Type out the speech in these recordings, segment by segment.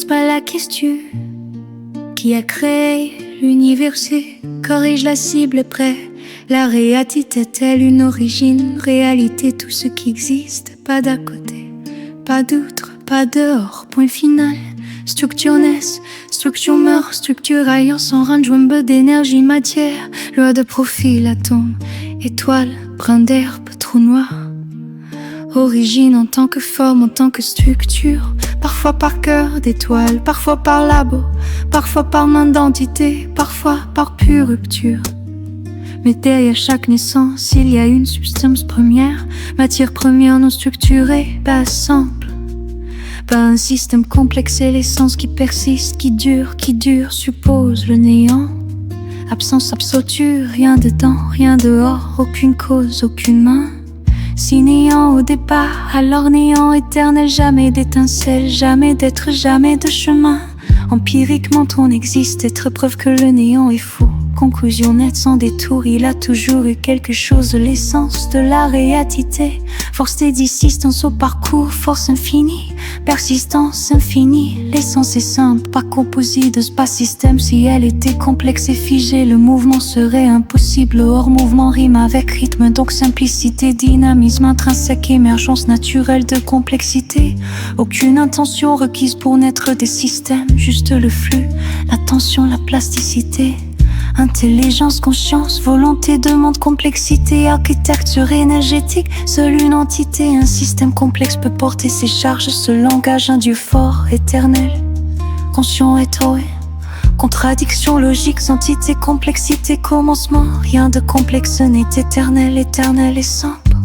pas la question. Qui a créé l'univers, corrige la cible près. La réalité est-elle une origine, réalité, tout ce qui existe, pas d'à côté, pas d'outre, pas dehors, point final. Structure naisse, structure meurt, structure ailleurs sans range, un peu d'énergie, matière, loi de profil, atome, étoile, brin d'herbe, trou noir. Origine en tant que forme, en tant que structure, parfois par cœur d'étoile, parfois par labo, parfois par main d'entité, parfois par pure rupture. Mais derrière chaque naissance, il y a une substance première, matière première non structurée, pas simple. Pas un système complexe et l'essence qui persiste, qui dure, suppose le néant. Absence absolue, rien dedans, rien dehors, aucune cause, aucune main. Si néant au départ, alors néant éternel, jamais d'étincelle, jamais d'être, jamais de chemin. Empiriquement on existe, être preuve que le néant est faux. Conclusion nette sans détour, il a toujours eu quelque chose de l'essence de la réalité. Force d'existence au parcours, force infinie, persistance infinie. L'essence est simple, pas composite de space système. Si elle était complexe et figée, le mouvement serait impossible. Hors mouvement rime avec rythme, donc simplicité, dynamisme intrinsèque, émergence naturelle de complexité. Aucune intention requise pour naître des systèmes, juste le flux, l'attention, la plasticité. Intelligence, conscience, volonté, demande, complexité, architecture énergétique. Seule une entité, un système complexe peut porter ses charges. Ce langage, un Dieu fort, éternel, conscient et toé. Contradiction logique, entité, complexité, commencement. Rien de complexe n'est éternel, éternel est simple.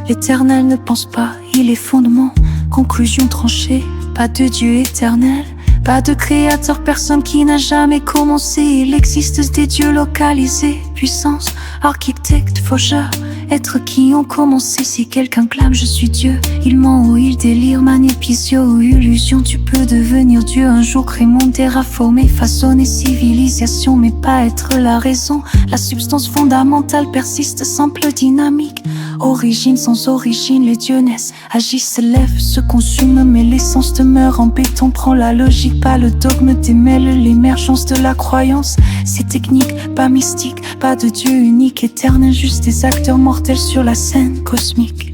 L'éternel ne pense pas, il est fondement. Conclusion tranchée, pas de Dieu éternel. Pas de créateur, personne qui n'a jamais commencé. Il existe des dieux localisés, puissance, architecte, faucheur, êtres qui ont commencé. Si quelqu'un clame je suis Dieu, il ment ou il délire, manipulation ou illusion. Tu peux devenir Dieu un jour, créer, monter, reformer, façonner civilisation, mais pas être la raison. La substance fondamentale persiste, simple, dynamique. Origine sans origine, les dieux naissent, agissent, s'élèvent, se consument, mais l'essence demeure en béton. Prends la logique, pas le dogme, démêle l'émergence de la croyance. C'est technique, pas mystique, pas de Dieu unique, éternel, juste des acteurs mortels sur la scène cosmique.